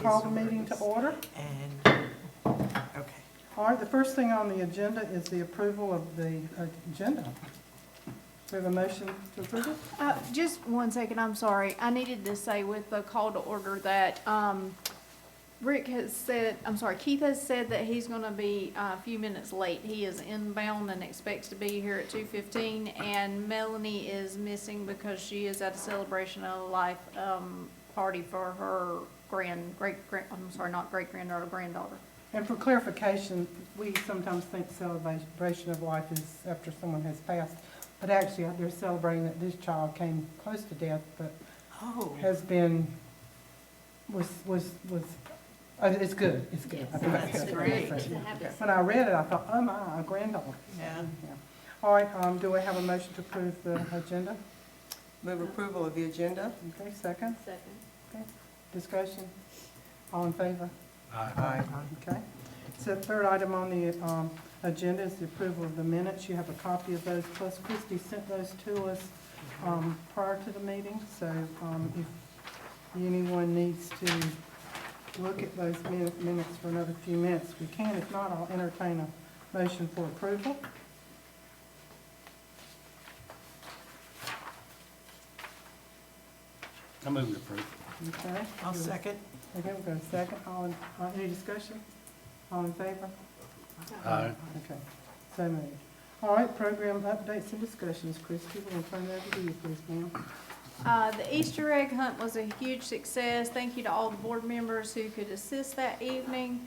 call the meeting to order. And, okay. All right, the first thing on the agenda is the approval of the agenda. We have a motion to approve it? Just 1 second, I'm sorry. I needed to say with the call to order that, Keith has said that he's gonna be a few minutes late. He is inbound and expects to be here at 2:15, and Melanie is missing because she is at a celebration of life, party for her granddaughter. And for clarification, we sometimes think celebration of life is after someone has passed, but actually they're celebrating that this child came close to death, but Oh. has been, it's good, it's good. I think That's good. great. When I read it, I thought, oh my, a granddaughter. Yeah. All right, do I have a motion to approve the agenda? Move approval of the agenda. Okay, second, Second. okay, discussion, all in favor? Aye. Okay. So the third item on the agenda is the approval of the minutes. You have a copy of those, plus Christie sent those to us prior to the meeting. So if anyone needs to look at those minutes for another few minutes, we can. If not, I'll entertain a motion for approval. I move to approve. Okay. I'll second. Okay, we'll go second. Any discussion? All in favor? Aye. Okay, so moved. All right, program updates and discussions. Christie, we're going to turn it over to you, please, ma'am. The Easter egg hunt was a huge success. Thank you to all the board members who could assist that evening.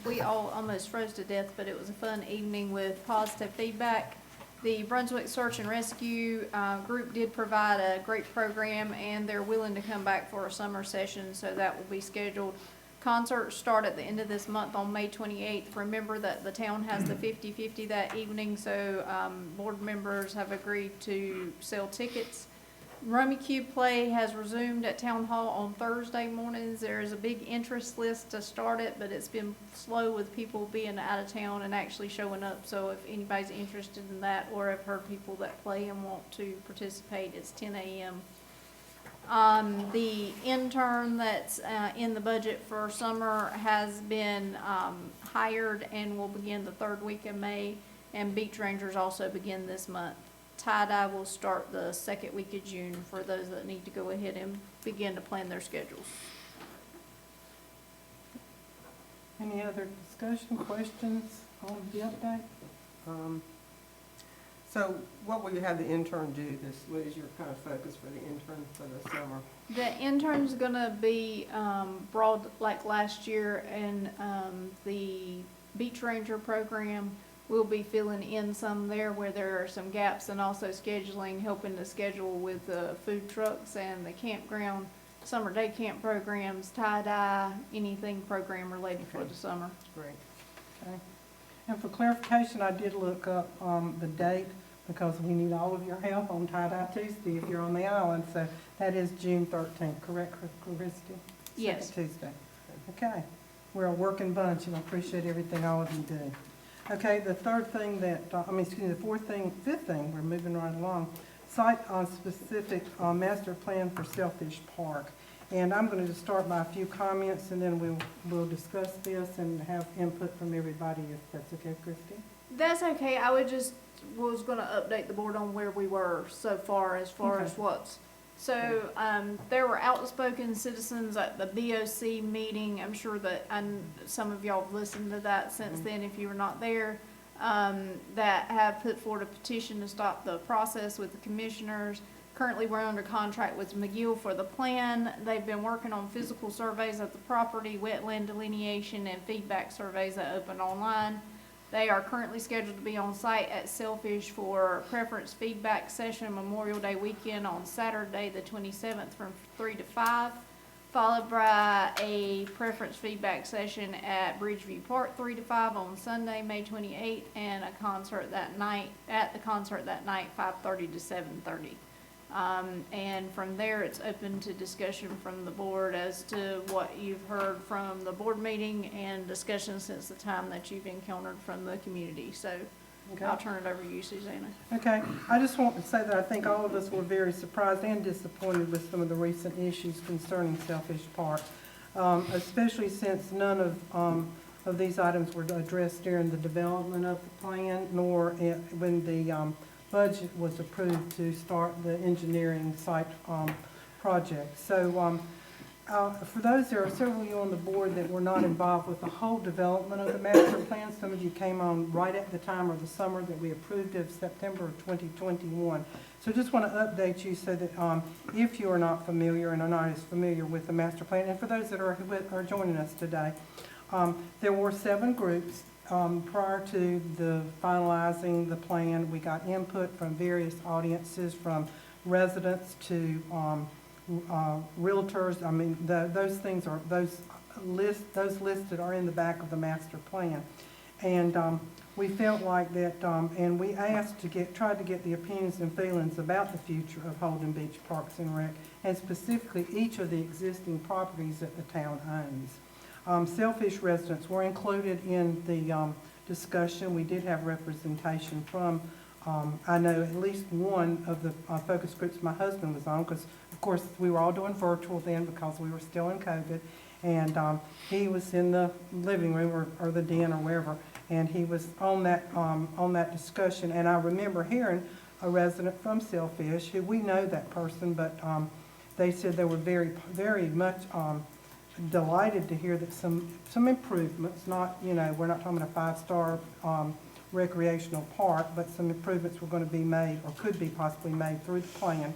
We all almost froze to death, but it was a fun evening with positive feedback. The Brunswick Search and Rescue group did provide a great program, and they're willing to come back for a summer session, so that will be scheduled. Concerts start at the end of this month on May 28th. Remember that the town has the 50-50 that evening, so board members have agreed to sell tickets. Rummy Cube play has resumed at Town Hall on Thursday mornings. There is a big interest list to start it, but it's been slow with people being out of town and actually showing up. So if anybody's interested in that, or have heard people that play and want to participate, it's 10 a.m. The intern that's in the budget for summer has been hired and will begin the third week of May, and beach rangers also begin this month. Tie-dye will start the second week of June for those that need to go ahead and begin to plan their schedules. Any other discussion, questions on the update? So what will you have the intern do what is your kind of focus for the intern for the summer? The intern's gonna be broad like last year, and the beach ranger program will be filling in some there where there are some gaps, and also scheduling, helping to schedule with the food trucks and the campground, summer day camp programs, tie-dye, anything program related for the summer. Great. Okay. And for clarification, I did look up the date because we need all of your help on Tie-Dye Tuesday if you're on the island. So that is June 13th, correct, Christie? Yes. Second Tuesday. Okay. We're a working bunch, and I appreciate everything all of you do. Okay, the third thing that, fifth thing, we're moving right along. Site-specific master plan for Sailfish Park. And I'm going to just start by a few comments, and then we'll discuss this and have input from everybody, if that's okay, Christie? That's okay. I was gonna update the board on where we were so far as Okay. what's. So, there were outspoken citizens at the BOC meeting. I'm sure that some of y'all have listened to that since then, if you were not there, that have put forward a petition to stop the process with the commissioners. Currently, we're under contract with McGill for the plan. They've been working on physical surveys of the property, wetland delineation, and feedback surveys that open online. They are currently scheduled to be on site at Sailfish for preference feedback session Memorial Day weekend on Saturday, the 27th from 3 to 5, followed by a preference feedback session at Bridgeview Park 3 to 5 on Sunday, May 28th, and a concert that night, 5:30 to 7:30. And from there, it's open to discussion from the board as to what you've heard from the board meeting and discussion since the time that you've encountered from the community. So Okay. I'll turn it over to you, Susanna. Okay, I just want to say that I think all of us were very surprised and disappointed with some of the recent issues concerning Sailfish Park. especially since none of these items were addressed during the development of the plan, nor when the budget was approved to start the engineering site project. So for those, there are several of you on the board that were not involved with the whole development of the master plan. Some of you came on right at the time of the summer that we approved of September of 2021. So just want to update you so that if you are not familiar and are not as familiar with the master plan, and for those that are joining us today, there were 7 groups. Prior to the finalizing the plan, we got input from various audiences, from residents to realtors. I mean, those things are, those listed are in the back of the master plan. And we felt like that, and we asked tried to get the opinions and feelings about the future of Holden Beach Parks and Rec, and specifically each of the existing properties that the town owns. Selfish residents were included in the discussion. We did have representation from, I know at least one of the focus groups my husband was on, because of course we were all doing virtual then because we were still in COVID, and he was in the living room or the den or wherever, and he was on that discussion. And I remember hearing a resident from Selfish, who we know that person, but they said they were very, very much delighted to hear that some improvements, not, you know, we're not talking about a 5-star recreational park, but some improvements were going to be made or could be possibly made through the plan.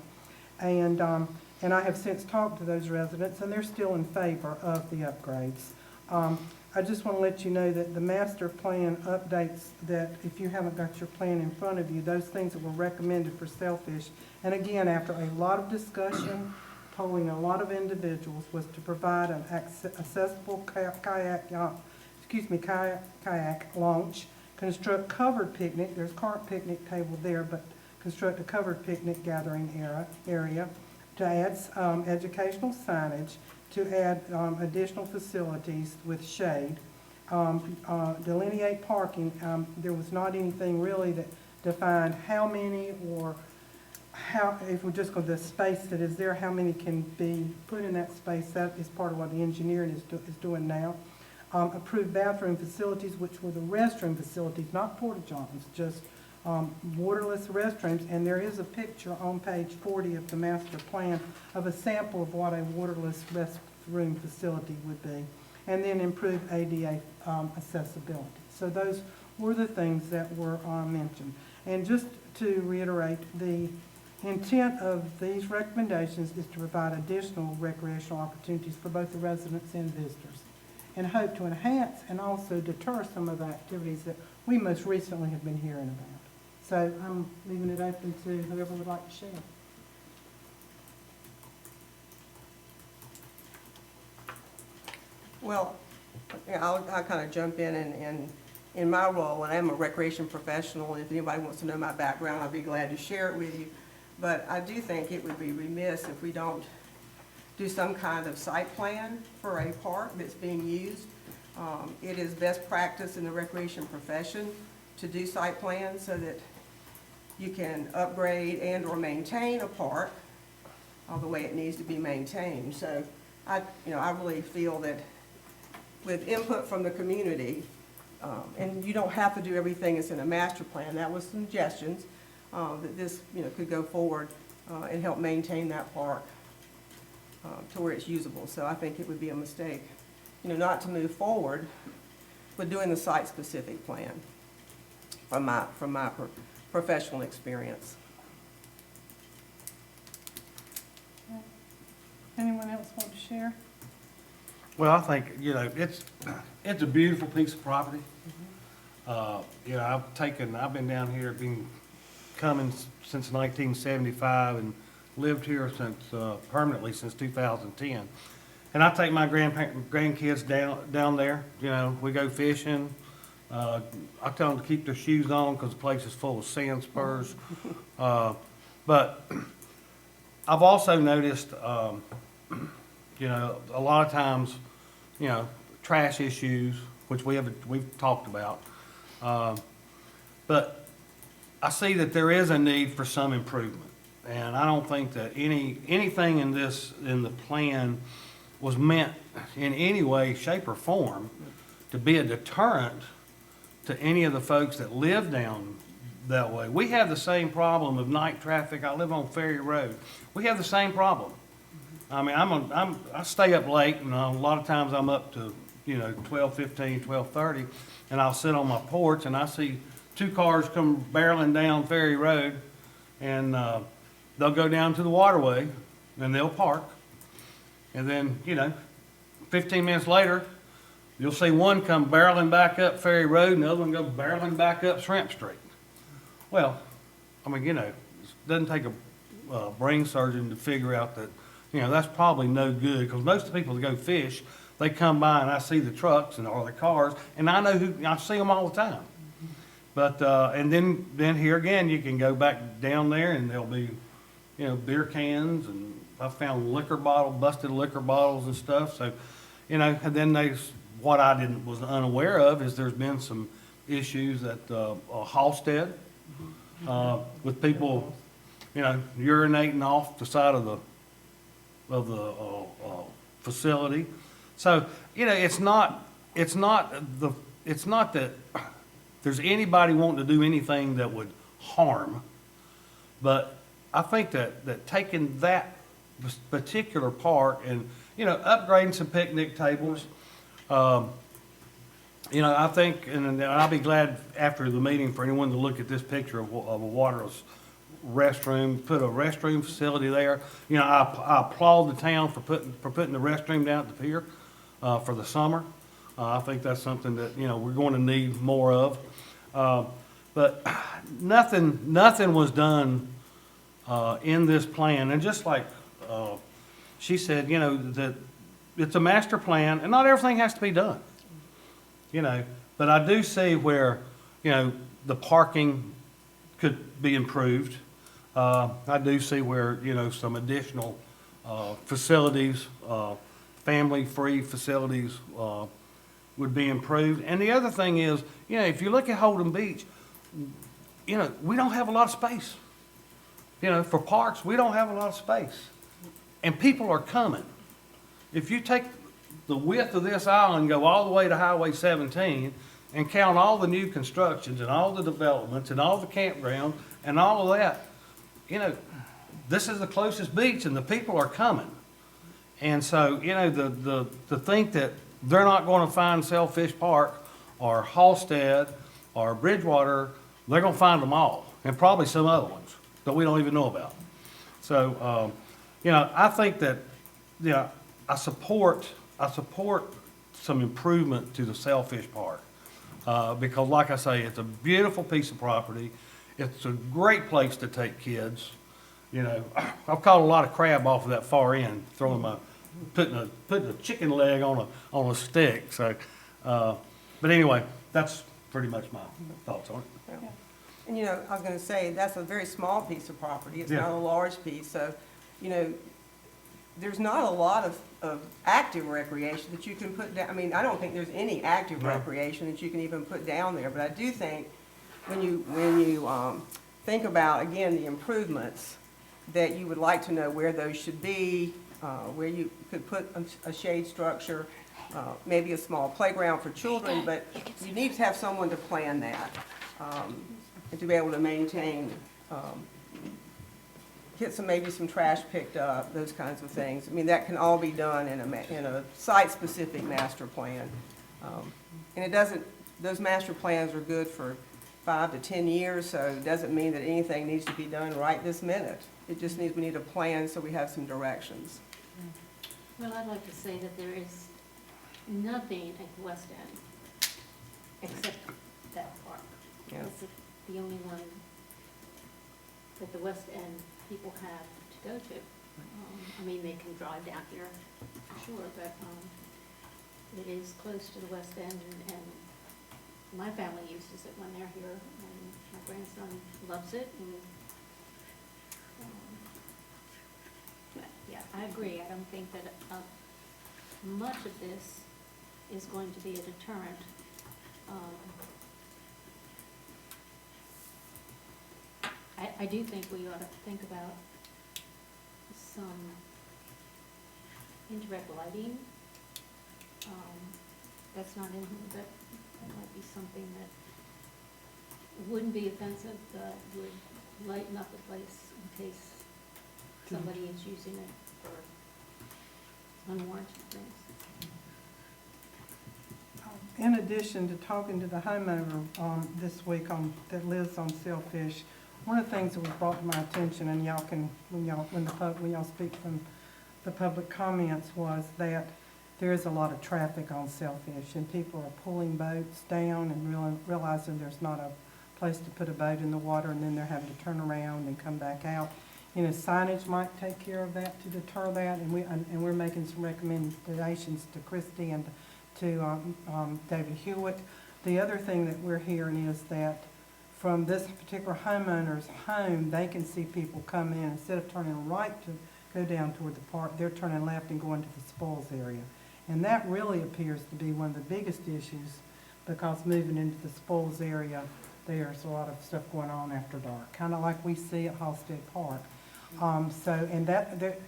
And I have since talked to those residents, and they're still in favor of the upgrades. I just want to let you know that the master plan updates that, if you haven't got your plan in front of you, those things that were recommended for Selfish, and again, after a lot of discussion, polling a lot of individuals, was to provide an accessible kayak launch, construct covered picnic, there's current picnic table there, but construct a covered picnic gathering area, to add educational signage, to add additional facilities with shade, delineate parking. There was not anything really that defined how many, or how, if we're just going to the space that is there, how many can be put in that space. That is part of what the engineering is doing now. Approved bathroom facilities, which were the restroom facilities, not porta johns, just waterless restrooms. And there is a picture on page 40 of the master plan of a sample of what a waterless restroom facility would be. And then improved ADA accessibility. So those were the things that were mentioned. And just to reiterate, the intent of these recommendations is to provide additional recreational opportunities for both the residents and visitors, and hope to enhance and also deter some of the activities that we most recently have been hearing about. So I'm leaving it open to whoever would like to share. Well, yeah, I'll kind of jump in in my role, and I'm a recreation professional, and if anybody wants to know my background, I'll be glad to share it with you. But I do think it would be remiss if we don't do some kind of site plan for a park that's being used. It is best practice in the recreation profession to do site plans so that you can upgrade and or maintain a park the way it needs to be maintained. So I really feel that with input from the community, and you don't have to do everything that's in a master plan. That was suggestions that this could go forward and help maintain that park to where it's usable. So I think it would be a mistake, not to move forward with doing the site-specific plan from my professional experience. Anyone else want to share? Well, I think, it's a beautiful piece of property. I've been down here, been coming since 1975 and lived here since, permanently since 2010. And I take my grandkids down there, we go fishing. I tell them to keep their shoes on because the place is full of sand spurs. But I've also noticed, a lot of times, trash issues, which we've talked about. But I see that there is a need for some improvement. And I don't think that anything in the plan was meant in any way, shape, or form to be a deterrent to any of the folks that live down that way. We have the same problem of night traffic. I live on Ferry Road. We have the same problem. I mean, I stay up late, and a lot of times I'm up to, 12:15, 12:30, and I'll sit on my porch and I see two cars come barreling down Ferry Road, and they'll go down to the waterway and they'll park. And then, 15 minutes later, you'll see one come barreling back up Ferry Road and the other one go barreling back up Shrimp Street. Well, I mean, it doesn't take a brain surgeon to figure out that, that's probably no good, because most of the people that go fish, they come by and I see the trucks or the cars, and I know I see them all the time. But, and then here again, you can go back down there and there'll be, beer cans, and I found busted liquor bottles and stuff. So, and then what I was unaware of is there's been some issues at Halstead with people, urinating off the side of the facility. So, it's not that there's anybody wanting to do anything that would harm, but I think that taking that particular part and, upgrading some picnic tables, I think, and I'll be glad after the meeting for anyone to look at this picture of a waterless restroom, put a restroom facility there. I applaud the town for putting the restroom down at the pier for the summer. I think that's something that, we're going to need more of. But nothing was done in this plan. And just like she said, that it's a master plan, and not everything has to be done. But I do see where, the parking could be improved. I do see where, some additional facilities, family-free facilities would be improved. And the other thing is, if you look at Holden Beach, we don't have a lot of space. For parks, we don't have a lot of space. And people are coming. If you take the width of this island and go all the way to Highway 17 and count all the new constructions and all the developments and all the campgrounds and all of that, this is the closest beach and the people are coming. And so, to think that they're not going to find Sailfish Park or Halstead or Bridgewater, they're going to find them all, and probably some other ones that we don't even know about. So, I think that, I support some improvement to the Sailfish Park, because like I say, it's a beautiful piece of property. It's a great place to take kids. I've caught a lot of crab off of that far end, putting a chicken leg on a stick. So, but anyway, that's pretty much my thoughts on it. Yeah. And I was going to say, that's a very small piece of property. It's not a large piece. So, there's not a lot of active recreation that you can put down. I mean, I don't think there's any active recreation that you can even put down there. But I do think when you think about, again, the improvements, that you would like to know where those should be, where you could put a shade structure, maybe a small playground for children, but you need to have someone to plan that, and to be able to maintain, get maybe some trash picked up, those kinds of things. I mean, that can all be done in a site-specific master plan. And those master plans are good for 5 to 10 years, so it doesn't mean that anything needs to be done right this minute. It just means we need a plan so we have some directions. Well, I'd like to say that there is nothing at the West End except that park. Yeah. It's the only one that the West End people have to go to. I mean, they can drive down here for sure, but it is close to the West End, and my family uses it when they're here, and my grandson loves it. And but, yeah, I agree. I don't think that much of this is going to be a deterrent. I do think we ought to think about some indirect lighting, that's not in here, but that might be something that wouldn't be offensive, but would lighten up the place in case somebody is using it for unwarranted things. In addition to talking to the homeowner this week that lives on Sailfish, one of the things that was brought to my attention, and y'all can, when y'all speak from the public comments, was that there is a lot of traffic on Sailfish, and people are pulling boats down and realizing there's not a place to put a boat in the water, and then they're having to turn around and come back out. You know, signage might take care of that to deter that, and we're making some recommendations to Christie and to David Hewitt. The other thing that we're hearing is that from this particular homeowner's home, they can see people come in. Instead of turning right to go down toward the park, they're turning left and going to the spoils area. And that really appears to be one of the biggest issues, because moving into the spoils area, there's a lot of stuff going on after dark, kind of like we see at Halstead Park.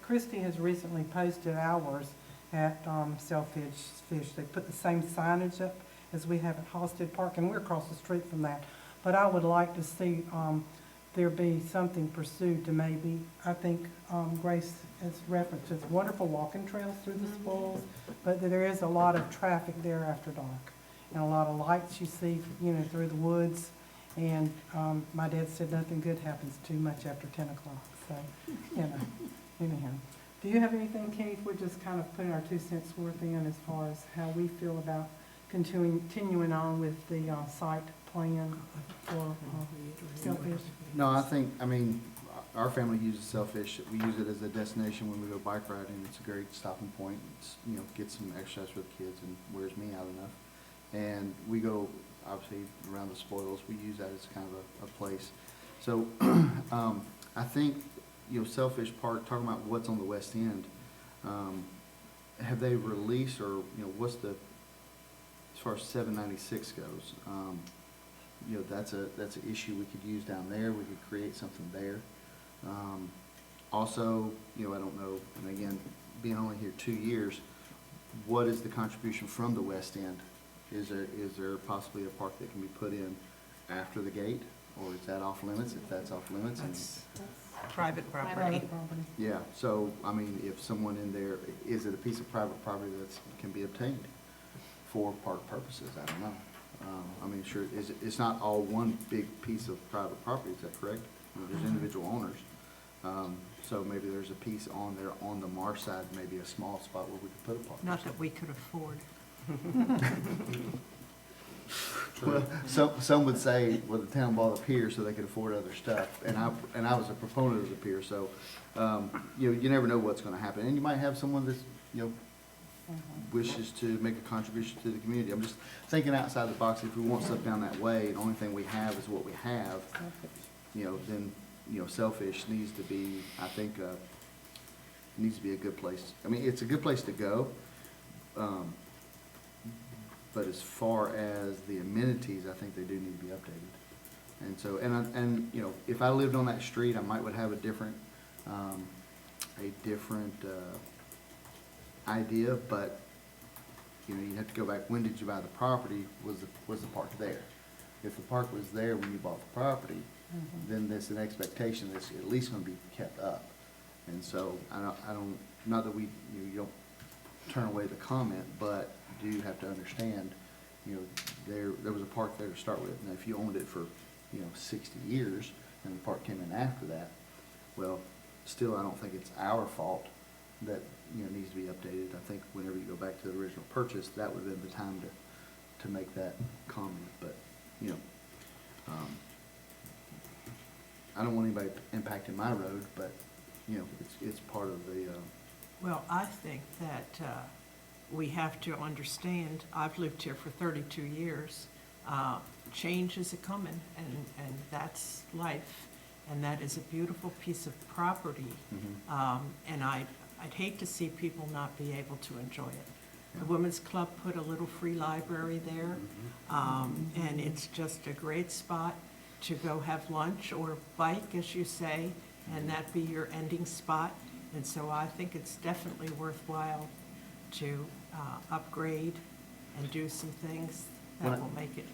Christie has recently posted hours at Sailfish Fish. They put the same signage up as we have at Halstead Park, and we're across the street from that. But I would like to see there be something pursued to maybe, I think Grace has referenced, it's wonderful walking trails through the spoils, but there is a lot of traffic there after dark, and a lot of lights you see, you know, through the woods. And my dad said nothing good happens too much after 10 o'clock, so, you know, anyhow. Do you have anything, Keith? We're just kind of putting our 2 cents worth in as far as how we feel about continuing on with the site plan for Sailfish. No, I mean, our family uses Sailfish. We use it as a destination when we go bike riding. It's a great stopping point. It's, you know, gets some exercise for the kids and wears me out enough. And we go, obviously, around the spoils. We use that as kind of a place. So I think, you know, Sailfish Park, talking about what's on the west end, have they released, or, you know, what's the, as far as 796 goes, you know, that's an issue we could use down there. We could create something there. Also, you know, I don't know, and again, being only here 2 years, what is the contribution from the west end? Is there possibly a park that can be put in after the gate, or is that off limits? If that's off limits, That's private property. Private property. yeah. So I mean, if someone in there, is it a piece of private property that can be obtained for park purposes? I don't know. I mean, sure, it's not all one big piece of private property. Is that correct? You know, there's individual owners. So maybe there's a piece on there on the marsh side, maybe a small spot where we could put a park. Not that we could afford. Well, some would say, well, the town bought a pier so they could afford other stuff, and I was a proponent of the pier, so, you know, you never know what's gonna happen, and you might have someone that's, you know, wishes to make a contribution to the community. I'm just thinking outside the box. If we want stuff down that way, the only thing we have is what we have, you know, then, you know, Sailfish needs to be, I think, needs to be a good place. I mean, it's a good place to go, but as far as the amenities, I think they do need to be updated. And so, and you know, if I lived on that street, I might would have a different idea, but, you know, you have to go back, when did you buy the property? Was the park there? If the park was there when you bought the property, then there's an expectation that's at least gonna be kept up. And so, I don't, not that you don't turn away the comment, but you do have to understand, you know, there was a park there to start with. Now, if you owned it for, you know, 60 years, and the park came in after that, well, still, I don't think it's our fault that, you know, needs to be updated. I think whenever you go back to the original purchase, that would have been the time to make that comment. But, you know, I don't want anybody impacting my road, but, you know, it's part of the, Well, I think that we have to understand, I've lived here for 32 years, change is a-coming, and that's life, and that is a beautiful piece of property. And I'd hate to see people not be able to enjoy it. The Women's Club put a little free library there, and it's just a great spot to go have lunch or bike, as you say, and that be your ending spot. And so I think it's definitely worthwhile to upgrade and do some things that Well, will make it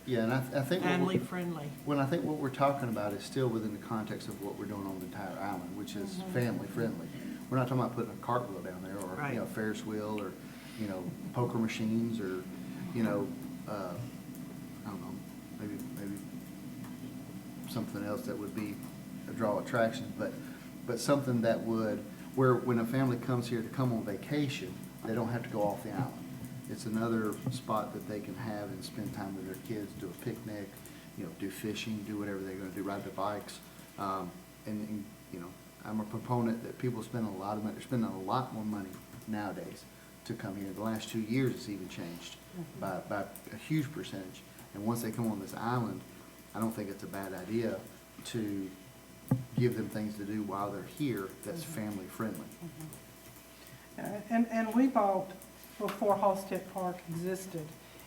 Yeah, and I think. family friendly. Well, I think what we're talking about is still within the context of what we're doing on the entire island, which is family friendly. We're not talking about putting a cartwheel down there, or, Right. Ferris wheel, or, poker machines, or, I don't know, maybe something else that would be a draw attraction, but something that would, where when a family comes here to come on vacation, they don't have to go off the island. It's another spot that they can have and spend time with their kids, do a picnic, do fishing, do whatever they're gonna do, ride their bikes. I'm a proponent that people spend a lot of money, they're spending a lot more money nowadays to come here. The last 2 years, it's even changed by a huge percentage. And once they come on this island, I don't think it's a bad idea to give them things to do while they're here that's family friendly. And we bought before Halsted Park existed,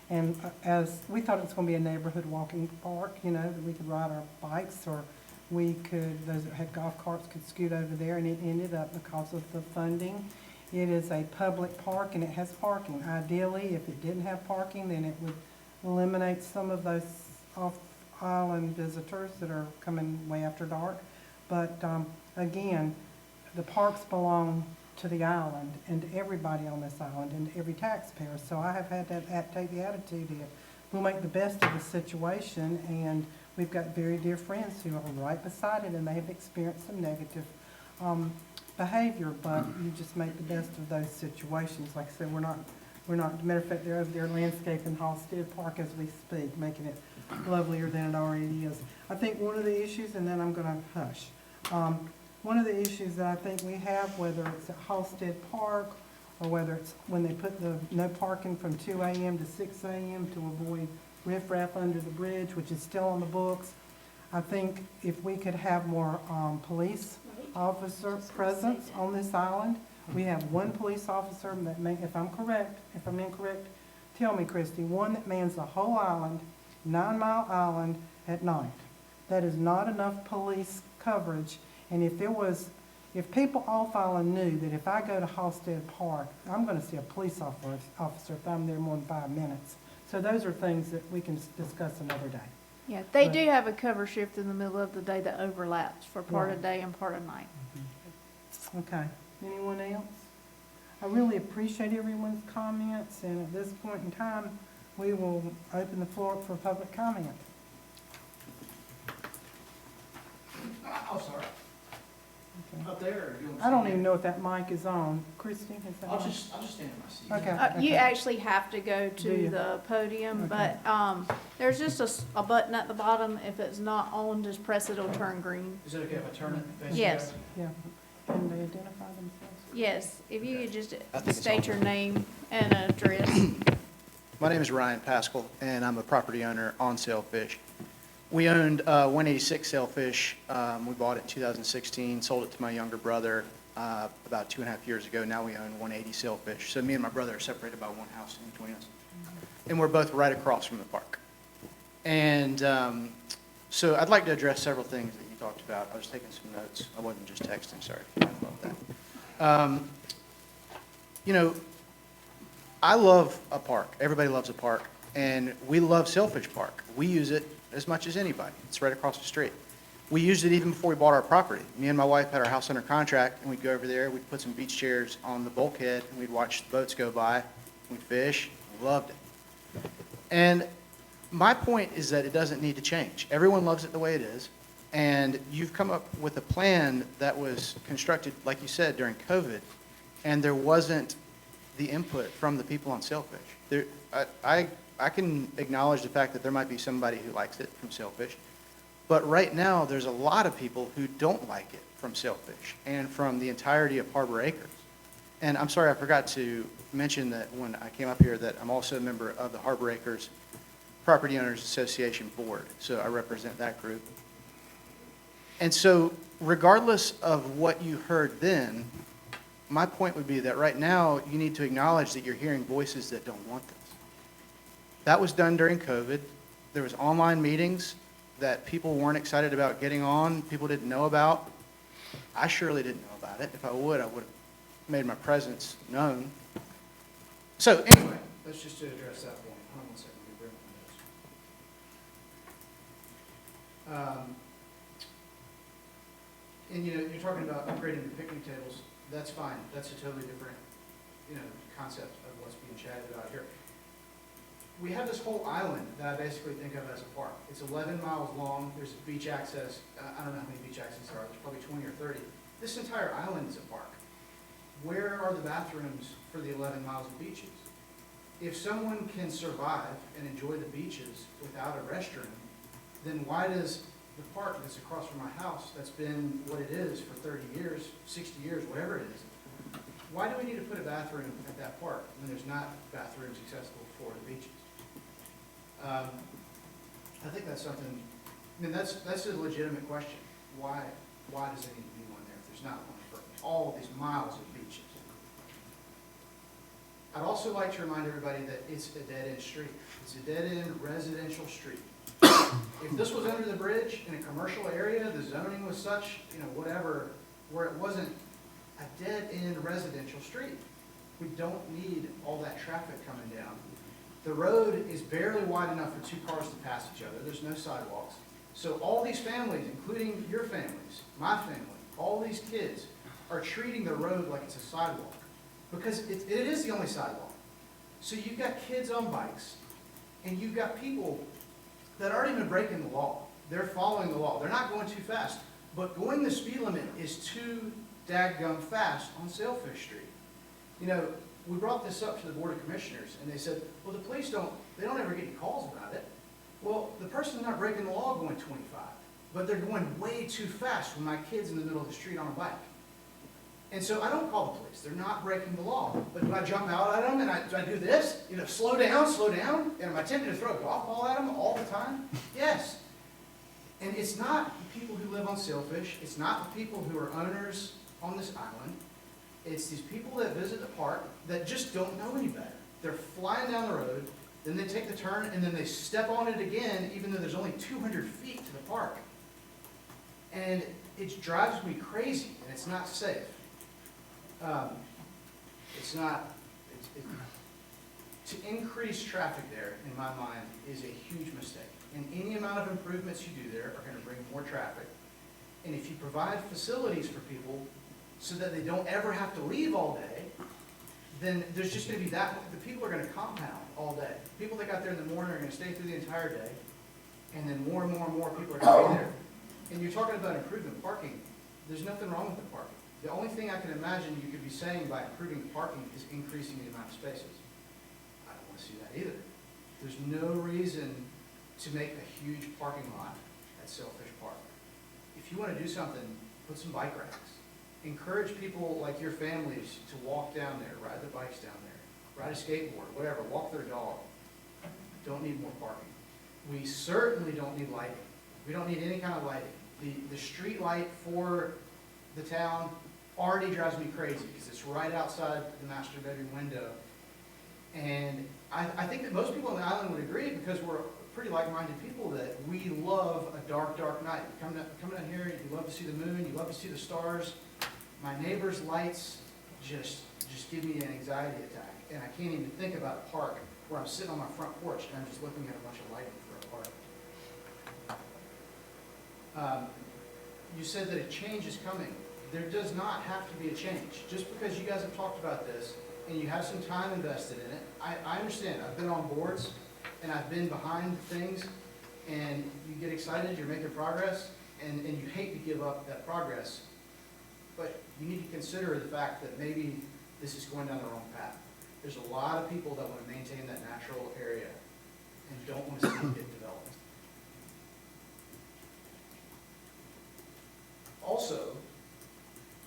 and as, we thought it was gonna be a neighborhood walking park, that we could ride our bikes, or we could, those that had golf carts could scoot over there, and it ended up, because of the funding, it is a public park and it has parking. Ideally, if it didn't have parking, then it would eliminate some of those off-island visitors that are coming way after dark. But, again, the parks belong to the island and to everybody on this island and to every taxpayer. So I have had to take the attitude that we'll make the best of the situation, and we've got very dear friends who are right beside it, and they have experienced some negative behavior, but you just make the best of those situations. Like I said, we're not, matter of fact, they're over there landscaping Halsted Park as we speak, making it lovelier than it already is. I think one of the issues, and then I'm gonna hush, one of the issues that I think we have, whether it's at Halsted Park, or whether it's when they put the no parking from 2 a.m. to 6 a.m. to avoid riffraff under the bridge, which is still on the books, I think if we could have more police officer presence on this island. We have one police officer that may, if I'm correct, if I'm incorrect, tell me, Christie, one that mans the whole island, 9 Mile Island at night. That is not enough police coverage. And if people off island knew that if I go to Halsted Park, I'm gonna see a police officer if I'm there more than 5 minutes. So those are things that we can discuss another day. Yeah, they But- do have a cover shift in the middle of the day that overlaps for part of Right. day and part of night. Okay, anyone else? I really appreciate everyone's comments, and at this point in time, we will open the floor for public comment. Oh, sorry. Okay. Up there, or you want I don't even know if that mic is on. Christie, is that I'll on? just stand in my seat. Okay. You actually have to go Do to you? the podium, Okay. but, there's just a button at the bottom. If it's not on, just press it, it'll turn green. Is it okay if I turn it? facing Yes. you Yeah, can they identify themselves? Yes, if you could just I think it's state on your name and address. My name is Ryan Pascal, and I'm a property owner on Sailfish. We owned 186 Sailfish. We bought it in 2016, sold it to my younger brother about 2.5 years ago. Now we own 180 Sailfish. So me and my brother are separated by one house in between us. And we're both right across from the park. And so I'd like to address several things that you talked about. I was taking some notes. I wasn't just texting, sorry about that. I love a park. Everybody loves a park. And we love Sailfish Park. We use it as much as anybody. It's right across the street. We used it even before we bought our property. Me and my wife had our house under contract, and we'd go over there, we'd put some beach chairs on the bulkhead, and we'd watch the boats go by, we'd fish, we loved it. And my point is that it doesn't need to change. Everyone loves it the way it is, and you've come up with a plan that was constructed, like you said, during COVID, and there wasn't the input from the people on Sailfish. I can acknowledge the fact that there might be somebody who likes it from Sailfish, but right now, there's a lot of people who don't like it from Sailfish and from the entirety of Harbor Acres. And I'm sorry, I forgot to mention that when I came up here that I'm also a member of the Harbor Acres Property Owners Association Board, so I represent that group. And so regardless of what you heard then, my point would be that right now, you need to acknowledge that you're hearing voices that don't want this. That was done during COVID. There was online meetings that people weren't excited about getting on, people didn't know about. I surely didn't know about it. If I would have made my presence known. So anyway, that's just to address that point. Hold on 1 second, let me bring up my notes. And you're talking about upgrading the picnic tables. That's fine. That's a totally different, concept of what's being chatted about here. We have this whole island that I basically think of as a park. It's 11 miles long. There's beach access. I don't know how many beach access there are. There's probably 20 or 30. This entire island is a park. Where are the bathrooms for the 11 miles of beaches? If someone can survive and enjoy the beaches without a restroom, then why does the park that's across from my house, that's been what it is for 30 years, 60 years, whatever it is, why do we need to put a bathroom at that park when there's not bathrooms accessible for the beaches? I think that's something, that's a legitimate question. Why does there need to be one there if there's not one for all of these miles of beaches? I'd also like to remind everybody that it's a dead-end street. It's a dead-end residential street. If this was under the bridge in a commercial area, the zoning was such, whatever, where it wasn't a dead-end residential street. We don't need all that traffic coming down. The road is barely wide enough for 2 cars to pass each other. There's no sidewalks. So all these families, including your families, my family, all these kids are treating the road like it's a sidewalk because it is the only sidewalk. So you've got kids on bikes and you've got people that aren't even breaking the law. They're following the law. They're not going too fast. But going the speed limit is too dadgum fast on Sailfish Street. We brought this up to the Board of Commissioners, and they said, well, the police don't ever get any calls about it. Well, the person's not breaking the law going 25, but they're going way too fast when my kid's in the middle of the street on a bike. And so I don't call the police. They're not breaking the law. But do I jump out at them and do I do this? Slow down, slow down? And am I tempted to throw a golf ball at them all the time? Yes. And it's not the people who live on Sailfish. It's not the people who are owners on this island. It's these people that visit the park that just don't know any better. They're flying down the road, then they take the turn, and then they step on it again, even though there's only 200 feet to the park. And it drives me crazy, and it's not safe. To increase traffic there, in my mind, is a huge mistake. And any amount of improvements you do there are going to bring more traffic. And if you provide facilities for people so that they don't ever have to leave all day, then there's just going to be the people are going to compound all day. People that got there in the morning are going to stay through the entire day, and then more and more and more people are going to be there. And you're talking about improving parking. There's nothing wrong with the parking. The only thing I can imagine you could be saying by improving parking is increasing the amount of spaces. I don't want to see that either. There's no reason to make a huge parking lot at Sailfish Park. If you want to do something, put some bike racks. Encourage people like your families to walk down there, ride their bikes down there, ride a skateboard, whatever, walk their dog. Don't need more parking. We certainly don't need lighting. We don't need any kind of lighting. The street light for the town already drives me crazy because it's right outside the master bedroom window. And I think that most people on the island would agree because we're pretty like-minded people that we love a dark, dark night. You come down here, you love to see the moon, you love to see the stars. My neighbor's lights just give me an anxiety attack. And I can't even think about a park where I'm sitting on my front porch and I'm just looking at a bunch of lighting for a park. You said that a change is coming. There does not have to be a change. Just because you guys have talked about this and you have some time invested in it, I understand. I've been on boards and I've been behind things, and you get excited, you're making progress, and you hate to give up that progress. But you need to consider the fact that maybe this is going down the wrong path. There's a lot of people that want to maintain that natural area and don't want to see it get developed. Also,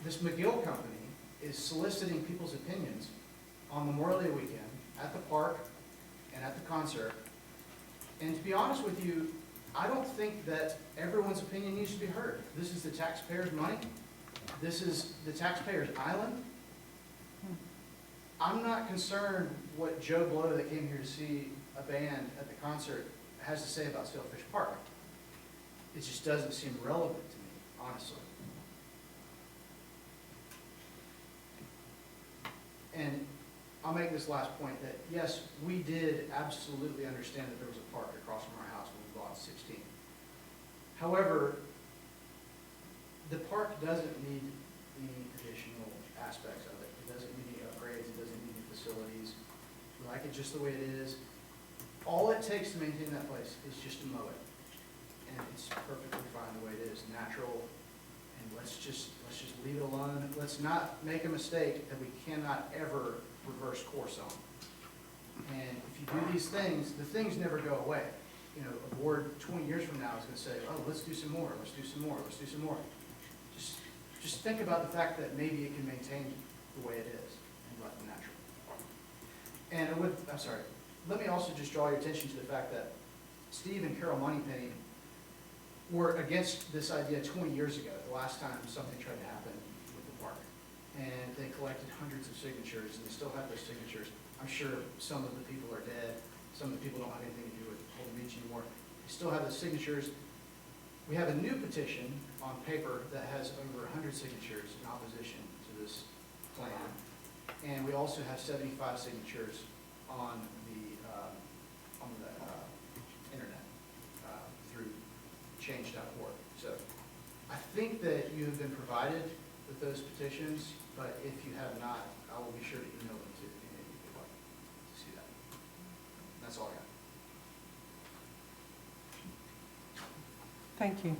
this McGill company is soliciting people's opinions on Memorial Day weekend at the park and at the concert. And to be honest with you, I don't think that everyone's opinion needs to be heard. This is the taxpayers' money. This is the taxpayers' island. I'm not concerned what Joe Blow that came here to see a band at the concert has to say about Sailfish Park. It just doesn't seem relevant to me, honestly. And I'll make this last point, that yes, we did absolutely understand that there was a park across from our house when we bought 16. However, the park doesn't need any additional aspects of it. It doesn't need any upgrades, it doesn't need any facilities. We like it just the way it is. All it takes to maintain that place is just to mow it. And it's perfectly fine the way it is, natural, and let's just leave it alone. Let's not make a mistake that we cannot ever reverse course on. And if you do these things, the things never go away. You know, a board 20 years from now is gonna say, oh, let's do some more, let's do some more, let's do some more. Just think about the fact that maybe it can maintain the way it is and let it natural. And let me also just draw your attention to the fact that Steve and Carol Moneypenny were against this idea 20 years ago, the last time something tried to happen with the park. And they collected hundreds of signatures, and they still have those signatures. I'm sure some of the people are dead, some of the people don't have anything to do with Holden Beach anymore. They still have those signatures. We have a new petition on paper that has over 100 signatures in opposition to this plan. And we also have 75 signatures on the internet through change.org. So I think that you have been provided with those petitions, but if you have not, I will be sure to email them to any of you who would like to see that. That's all I got. Thank you.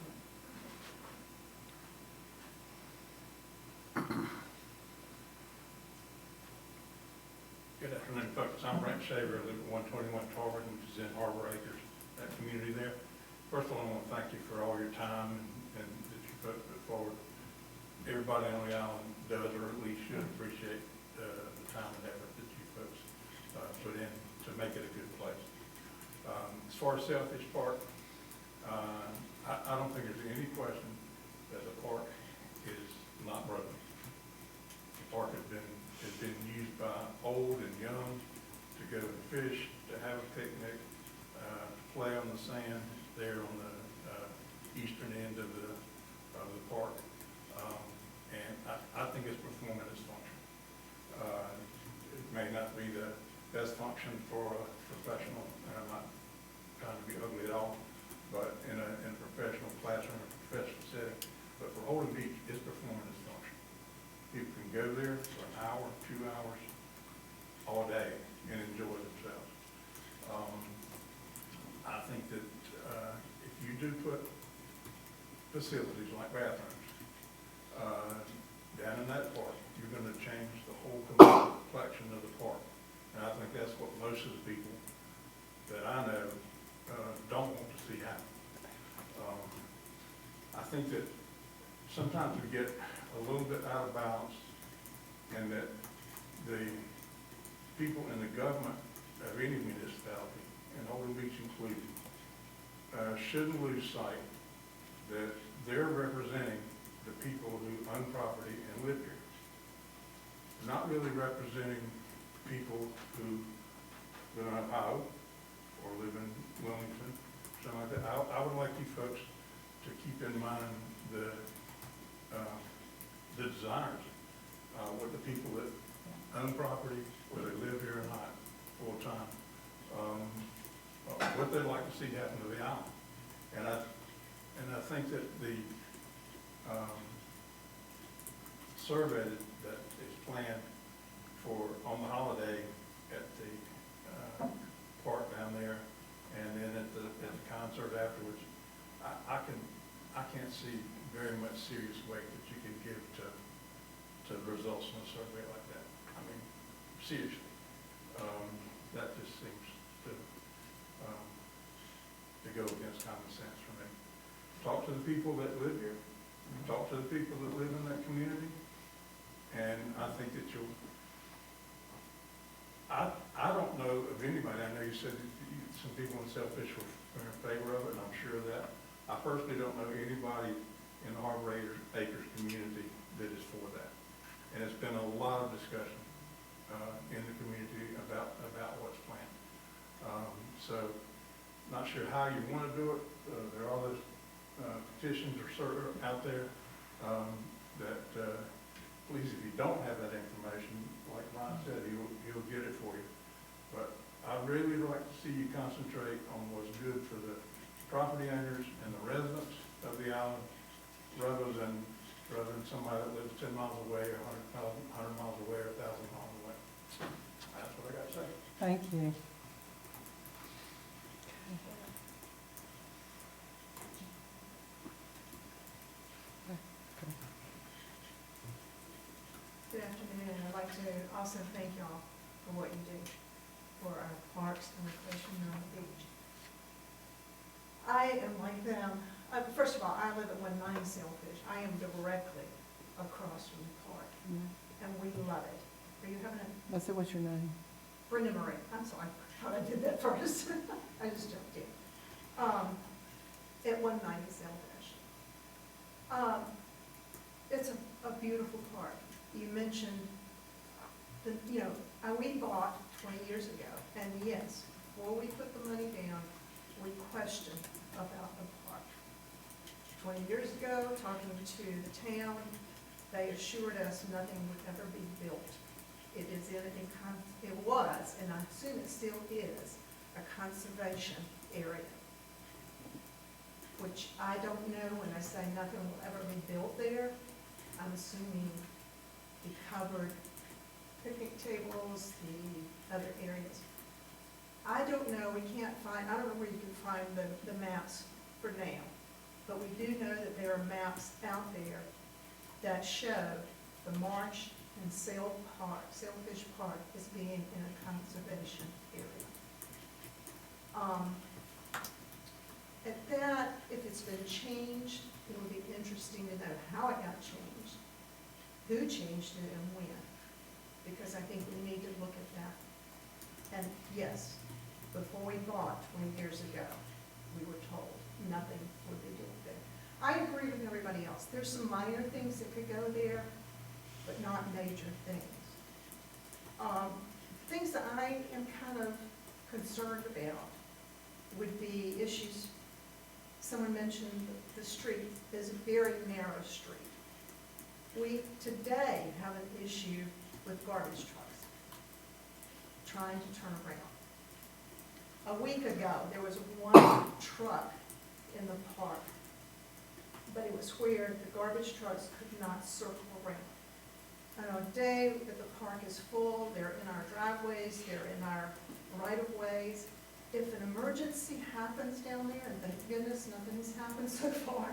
Good afternoon, folks. I'm Brent Shaver, I live at 121 Tarver, which is in Harbor Acres, that community there. First of all, I want to thank you for all your time and that you folks put forward. Everybody on the island does, or at least should, appreciate the time and effort that you folks put in to make it a good place. As far as Sailfish Park, I don't think there's any question that the park is not broken. The park has been used by old and young to go and fish, to have a picnic, play on the sand there on the eastern end of the park. And I think it's performing its function. It may not be the best function for a professional, and I'm not trying to be ugly at all, but in a professional classroom, a professional setting. But for Holden Beach, it's performing its function. People can go there for an hour, 2 hours, all day and enjoy themselves. I think that if you do put facilities like bathrooms down in that park, you're going to change the whole complexion of the park. And I think that's what most of the people that I know don't want to see happen. I think that sometimes we get a little bit out of balance, and that the people in the government of any municipality, and Holden Beach included, shouldn't lose sight that they're representing the people who own property and live here. Not really representing people who live in Ohio or live in Wilmington, something like that. I would like you folks to keep in mind the desires with the people that own property, whether they live here or not, full time, what they'd like to see happen to the island. And I think that the survey that is planned for on the holiday at the park down there, and then at the concert afterwards, I can't see very much serious weight that you can give to the results in a survey like that. I mean, seriously, that just seems to go against common sense for me. Talk to the people that live here, talk to the people that live in that community, and I think that you'll, I don't know of anybody, I know you said that some people in Sailfish were in favor of it, and I'm sure of that. I personally don't know anybody in the Harbor Acres community that is for that. And it's been a lot of discussion in the community about what's planned. So, not sure how you want to do it. There are all those petitions out there that please, if you don't have that information, like Ryan said, he'll get it for you. But I'd really like to see you concentrate on what's good for the property owners and the residents of the island, rather than somebody that lives 10 miles away, or 100 miles away, or 1,000 miles away. That's what I got to say. Thank you. Good afternoon, and I'd like to also thank y'all for what you do for our parks and recreation here on the beach. I am like them. First of all, I live at 190 Sailfish. I am directly across from the park, and we love it. Are you having a, What's your name? Brenda Marie, I'm sorry, I thought I did that first. I just jumped in. At 190 Sailfish. It's a beautiful park. You mentioned, we bought 20 years ago, and yes, before we put the money down, we questioned about the park. 20 years ago, talking to the town, they assured us nothing would ever be built. It was, and I assume it still is, a conservation area, which I don't know when I say nothing will ever be built there. I'm assuming the covered picnic tables, the other areas. I don't know, I don't know where you can find the maps for now, but we do know that there are maps out there that show the marsh and Sailfish Park as being in a conservation area. At that, if it's been changed, it will be interesting to know how it got changed, who changed it and when, because I think we need to look at that. And yes, before we bought 20 years ago, we were told nothing would be built there. I agree with everybody else. There's some minor things that could go there, but not major things. Things that I am kind of concerned about would be issues. Someone mentioned the street is a very narrow street. We today have an issue with garbage trucks trying to turn around. A week ago, there was one truck in the park, but it was where the garbage trucks could not circle around. On a day that the park is full, they're in our driveways, they're in our right-of-ways. If an emergency happens down there, and thank goodness nothing has happened so far,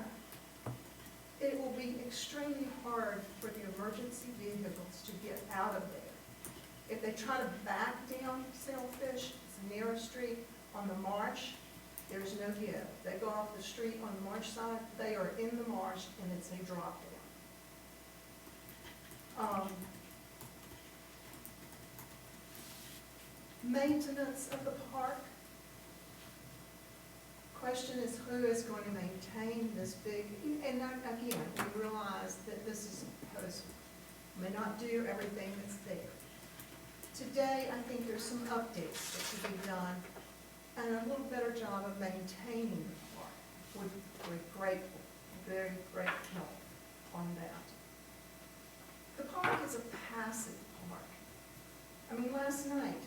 it will be extremely hard for the emergency vehicles to get out of there. If they try to back down Sailfish, it's a narrow street, on the marsh, there's no give. They go off the street on the marsh side, they are in the marsh, and it's a drop down. Maintenance of the park. Question is, who is going to maintain this big, and again, we realize that this is supposed, may not do everything that's there. Today, I think there's some updates that should be done, and a little better job of maintaining the park. We're grateful, very grateful help on that. The park is a passive park. I mean, last night,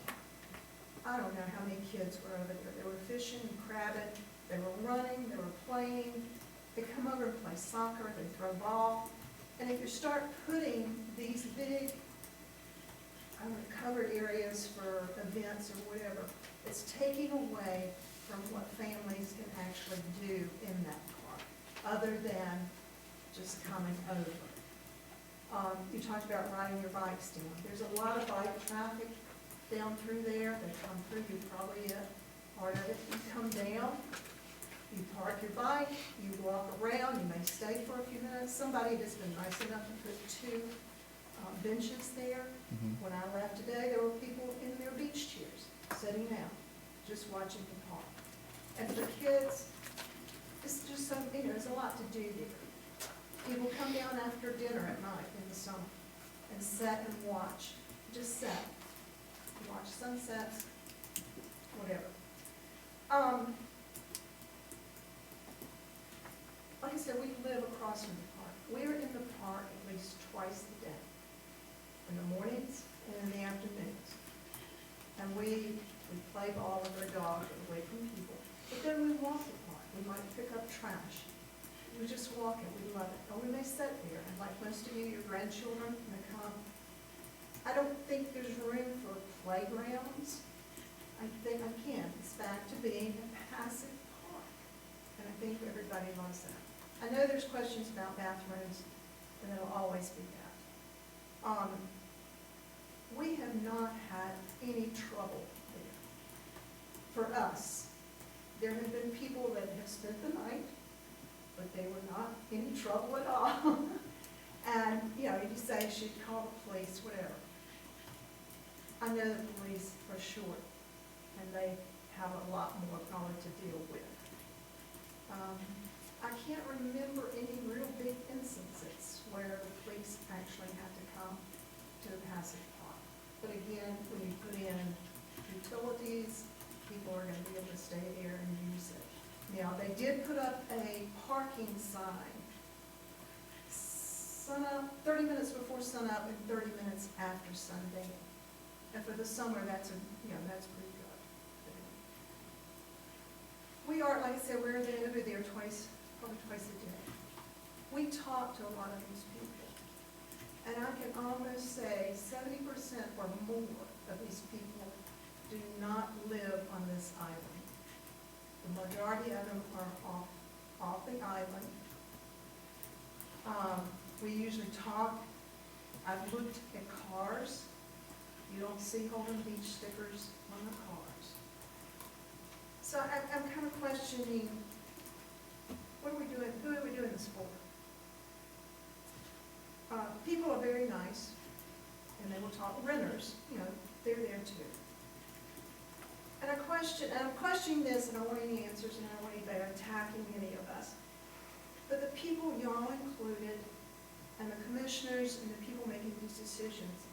I don't know how many kids were over there. They were fishing and crabbing, they were running, they were playing. They come over and play soccer, they throw ball. And if you start putting these big, covered areas for events or whatever, it's taking away from what families can actually do in that park, other than just coming over. You talked about riding your bikes down. There's a lot of bike traffic down through there. They come through, you probably part of it. You come down, you park your bike, you walk around, you may stay for a few minutes. Somebody has been nice enough to put 2 benches there. When I left today, there were people in their beach chairs, sitting down, just watching the park. And for kids, it's just so, there's a lot to do there. People come down after dinner at night in the summer and sit and watch, just sit, watch sunsets, whatever. Like I said, we live across from the park. We're in the park at least twice a day. in the mornings and in the afternoons. And we play ball with our dog away from people. But then we walk the park. We might pick up trash. We just walk it. We love it. Or we may sit there, and like most of you, your grandchildren may come. I don't think there's room for playgrounds. I think, again, it's back to being a passive park. And I think everybody loves that. I know there's questions about bathrooms, and there'll always be that. We have not had any trouble there. For us, there have been people that have spent the night, but they were not any trouble at all. And, you know, you say, should call the police, whatever. I know the police are short, and they have a lot more power to deal with. I can't remember any real big instances where the police actually had to come to the passive park. But again, when you put in utilities, people are gonna be able to stay there and use it. Now, they did put up a parking sign, sunup, 30 minutes before sunup and 30 minutes after sundown. And for the summer, that's pretty good. We are, like I said, we're over there probably twice a day. We talk to a lot of these people. And I can almost say 70% or more of these people do not live on this island. The majority of them are off the island. We usually talk. I've looked at cars. You don't see Holden Beach stickers on the cars. So I'm kind of questioning, what are we doing, who are we doing this for? People are very nice, and they will talk, renters, you know, they're there too. And I'm questioning this, and I don't want any answers, and I don't want anybody attacking any of us. But the people y'all included, and the commissioners, and the people making these decisions,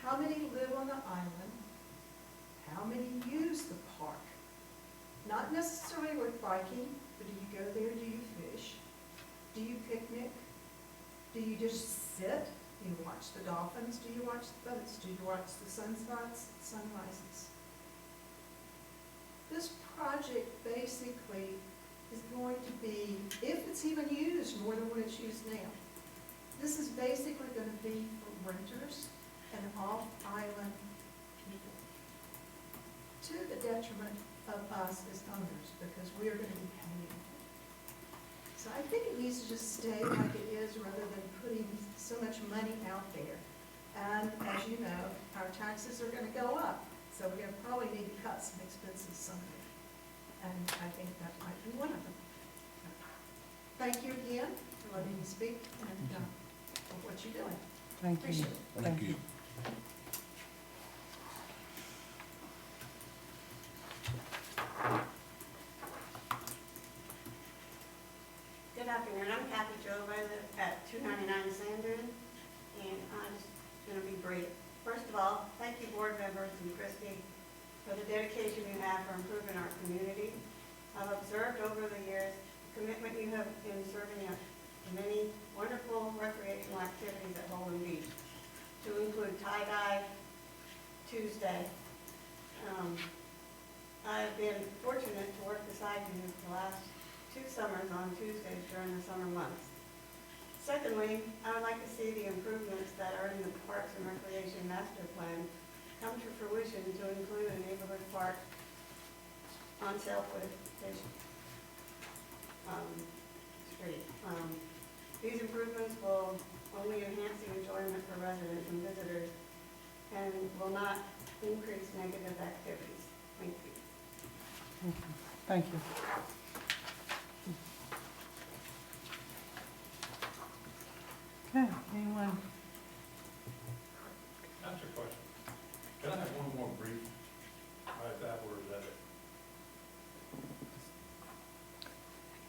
how many live on the island? How many use the park? Not necessarily with biking, but do you go there, do you fish? Do you picnic? Do you just sit? Do you watch the dolphins? Do you watch the boats? Do you watch the sunspots, sunrises? This project basically is going to be, if it's even used more than what it's used now, this is basically going to be for renters and off-island people, to the detriment of us as owners, because we are going to be paying. So I think it needs to just stay like it is, rather than putting so much money out there. And as you know, our taxes are going to go up, so we're going to probably need to cut some expenses somewhere. And I think that might be one of them. Thank you again for letting me speak, and for what you're doing. Thank you. Appreciate it. Thank you. Good afternoon, I'm Kathy Jove, I live at 299 Sandrin, and I'm just going to be brief. First of all, thank you board members and Christy for the dedication you have for improving our community. I've observed over the years the commitment you have in serving up many wonderful recreational activities at Holden Beach, to include tie-dye Tuesday. I've been fortunate to work beside you the last 2 summers on Tuesdays during the summer months. Secondly, I would like to see the improvements that are in the Parks and Recreation Master Plan come to fruition, to include a neighborhood park on Southwood Street. These improvements will only enhance the enjoyment for residents and visitors, and will not increase negative activities. Thank you. Thank you. Okay, anyone? That's your question. Can I have one more brief, right, that or is that it?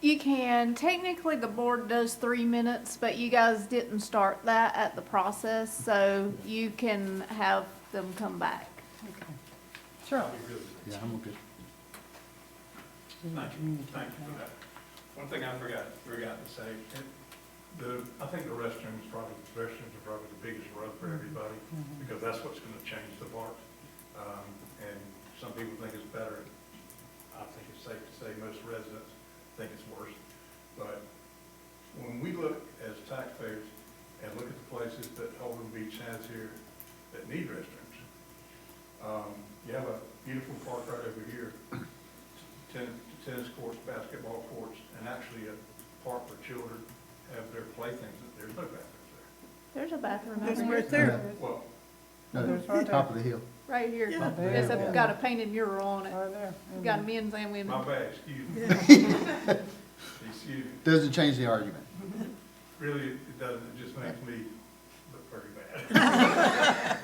You can, technically the board does 3 minutes, but you guys didn't start that at the process, so you can have them come back. Okay. Sure. I'll be really good. Yeah, I'm okay. Thank you for that. One thing I forgot to say, I think the restrooms are probably the biggest rub for everybody, because that's what's gonna change the park. And some people think it's better. I think it's safe to say most residents think it's worse. But when we look as taxpayers and look at the places that Holden Beach has here that need restrooms, you have a beautiful park right over here, tennis courts, basketball courts, and actually a park where children have their playthings. There's no bathrooms there. There's a bathroom It's over right here, there. Well, No, There's right top of the hill. right here. Yeah. It's got a painted mural on it. Right there. We've got a men's and women's. my bad, excuse me. Excuse me. Doesn't change the argument. Really, it doesn't, it just makes me look pretty bad.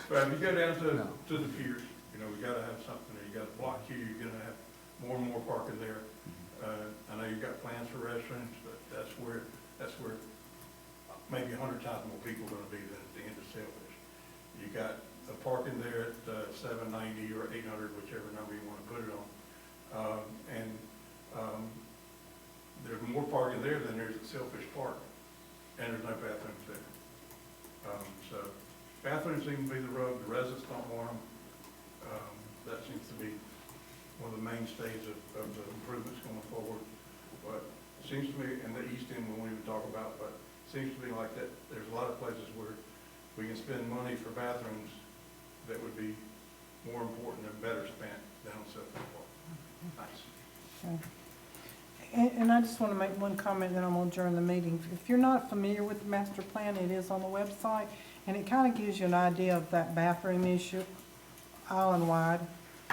But if you go down No. to the piers, you know, we gotta have something there. You got a block queue, you're gonna have more and more parking there. I know you've got plans for restrooms, but that's where maybe 100 times more people are gonna be than at the end of Sailfish. You got the parking there at 790 or 800, whichever number you wanna put it on. There's more parking there than there's at Sailfish Park, and there's no bathrooms there. So bathrooms seem to be the rub, the residents don't want them. That seems to be one of the mainstays of the improvements going forward. But it seems to me, and the East End we won't even talk about, but it seems to me like that there's a lot of places where we can spend money for bathrooms that would be more important and better spent than on Sailfish Park. Thanks. Okay. And I just want to make one comment, then I'm going to adjourn the meeting. If you're not familiar with the master plan, it is on the website, and it kind of gives you an idea of that bathroom issue island-wide.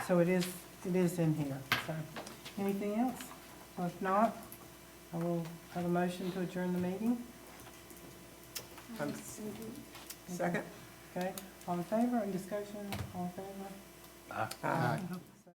So it is in here. So, anything else? Or if not, I will have a motion to adjourn the meeting. Second? Okay, all in favor, in discussion, all in favor? Aye.